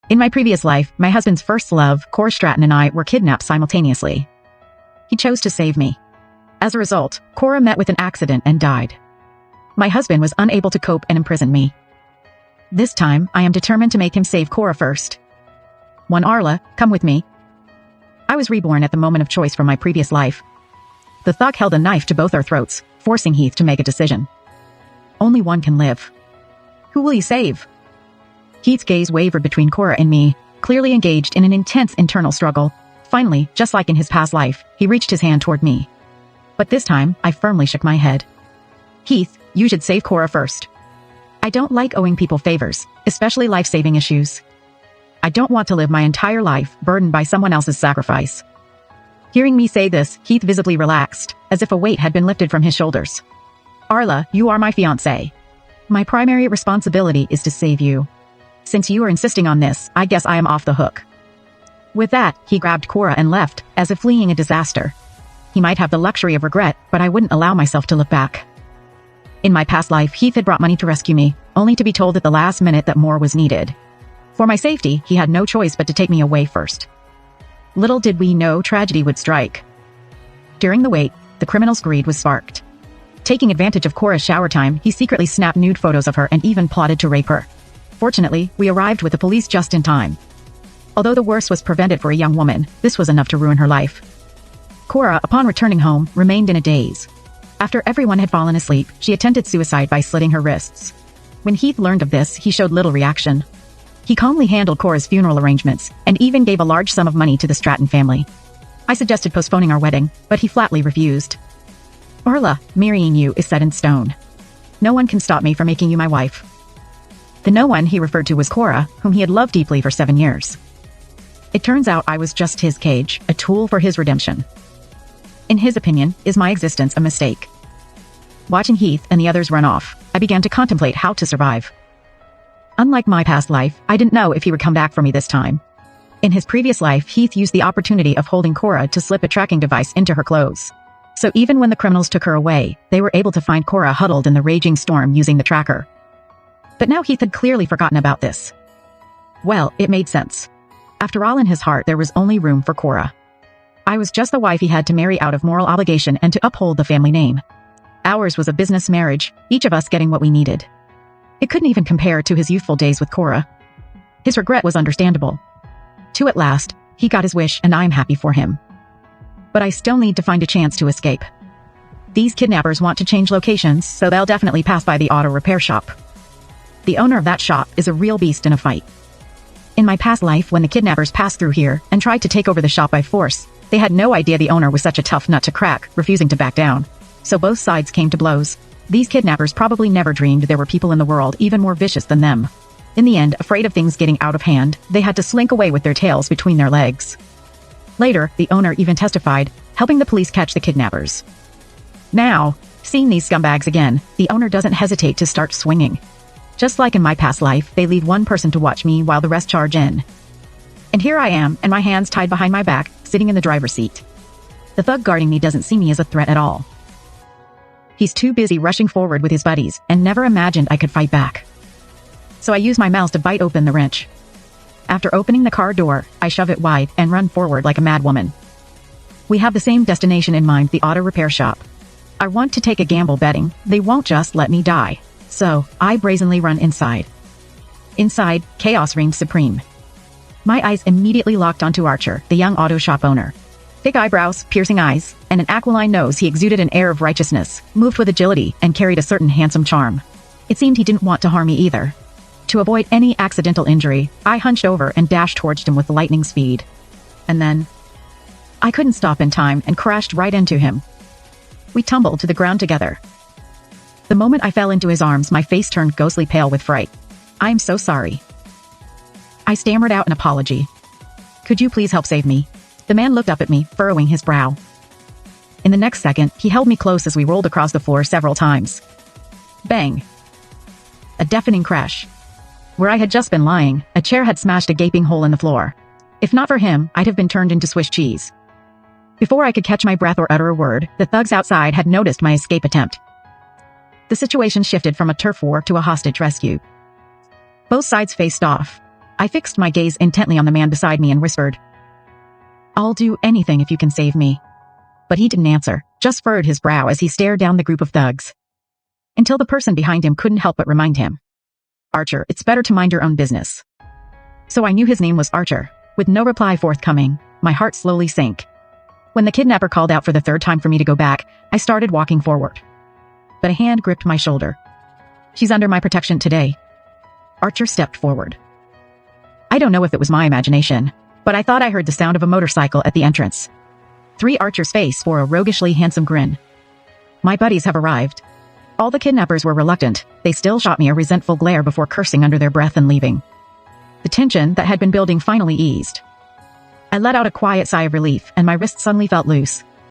In my previous life, my husband's first love, Cora Stratton and I were kidnapped simultaneously. He chose to save me. As a result, Cora met with an accident and died. My husband was unable to cope and imprisoned me. This time, I am determined to make him save Cora first. One Arla, come with me. I was reborn at the moment of choice from my previous life. The thug held a knife to both our throats, forcing Heath to make a decision. Only one can live. Who will you save? Heath's gaze wavered between Cora and me, clearly engaged in an intense internal struggle. Finally, just like in his past life, he reached his hand toward me. But this time, I firmly shook my head. Heath, you should save Cora first. I don't like owing people favors, especially life-saving issues. I don't want to live my entire life burdened by someone else's sacrifice. Hearing me say this, Heath visibly relaxed, as if a weight had been lifted from his shoulders. Arla, you are my fiancée. My primary responsibility is to save you. Since you are insisting on this, I guess I am off the hook. With that, he grabbed Cora and left, as if fleeing a disaster. He might have the luxury of regret, but I wouldn't allow myself to look back. In my past life, Heath had brought money to rescue me, only to be told at the last minute that more was needed. For my safety, he had no choice but to take me away first. Little did we know tragedy would strike. During the wait, the criminal's greed was sparked. Taking advantage of Cora's shower time, he secretly snapped nude photos of her and even plotted to rape her. Fortunately, we arrived with the police just in time. Although the worst was prevented for a young woman, this was enough to ruin her life. Cora, upon returning home, remained in a daze. After everyone had fallen asleep, she attempted suicide by slitting her wrists. When Heath learned of this, he showed little reaction. He calmly handled Cora's funeral arrangements, and even gave a large sum of money to the Stratton family. I suggested postponing our wedding, but he flatly refused. Arla, marrying you is set in stone. No one can stop me from making you my wife. The no one he referred to was Cora, whom he had loved deeply for 7 years. It turns out I was just his cage, a tool for his redemption. In his opinion, is my existence a mistake? Watching Heath and the others run off, I began to contemplate how to survive. Unlike my past life, I didn't know if he would come back for me this time. In his previous life, Heath used the opportunity of holding Cora to slip a tracking device into her clothes. So even when the criminals took her away, they were able to find Cora huddled in the raging storm using the tracker. But now Heath had clearly forgotten about this. Well, it made sense. After all, in his heart, there was only room for Cora. I was just the wife he had to marry out of moral obligation and to uphold the family name. Ours was a business marriage, each of us getting what we needed. It couldn't even compare to his youthful days with Cora. His regret was understandable. At last, he got his wish and I'm happy for him. But I still need to find a chance to escape. These kidnappers want to change locations, so they'll definitely pass by the auto repair shop. The owner of that shop is a real beast in a fight. In my past life, when the kidnappers passed through here and tried to take over the shop by force, they had no idea the owner was such a tough nut to crack, refusing to back down. So both sides came to blows. These kidnappers probably never dreamed there were people in the world even more vicious than them. In the end, afraid of things getting out of hand, they had to slink away with their tails between their legs. Later, the owner even testified, helping the police catch the kidnappers. Now, seeing these scumbags again, the owner doesn't hesitate to start swinging. Just like in my past life, they leave one person to watch me while the rest charge in. And here I am, and my hands tied behind my back, sitting in the driver's seat. The thug guarding me doesn't see me as a threat at all. He's too busy rushing forward with his buddies, and never imagined I could fight back. So I use my mouth to bite open the wrench. After opening the car door, I shove it wide and run forward like a madwoman. We have the same destination in mind, the auto repair shop. I want to take a gamble betting they won't just let me die. So, I brazenly run inside. Inside, chaos reigned supreme. My eyes immediately locked onto Archer, the young auto shop owner. Thick eyebrows, piercing eyes, and an aquiline nose, he exuded an air of righteousness, moved with agility, and carried a certain handsome charm. It seemed he didn't want to harm me either. To avoid any accidental injury, I hunched over and dashed towards him with lightning speed. And then, I couldn't stop in time and crashed right into him. We tumbled to the ground together. The moment I fell into his arms, my face turned ghostly pale with fright. "I'm so sorry." I stammered out an apology. "Could you please help save me?" The man looked up at me, furrowing his brow. In the next second, he held me close as we rolled across the floor several times. Bang! A deafening crash. Where I had just been lying, a chair had smashed a gaping hole in the floor. If not for him, I'd have been turned into Swiss cheese. Before I could catch my breath or utter a word, the thugs outside had noticed my escape attempt. The situation shifted from a turf war to a hostage rescue. Both sides faced off. I fixed my gaze intently on the man beside me and whispered, "I'll do anything if you can save me." But he didn't answer, just furrowed his brow as he stared down the group of thugs. Until the person behind him couldn't help but remind him, "Archer, it's better to mind your own business." So I knew his name was Archer. With no reply forthcoming, my heart slowly sank. When the kidnapper called out for the third time for me to go back, I started walking forward. But a hand gripped my shoulder. "She's under my protection today." Archer stepped forward. I don't know if it was my imagination, but I thought I heard the sound of a motorcycle at the entrance. 3 Archer's face wore a roguishly handsome grin. "My buddies have arrived." All the kidnappers were reluctant. They still shot me a resentful glare before cursing under their breath and leaving. The tension that had been building finally eased. I let out a quiet sigh of relief, and my wrist suddenly felt loose.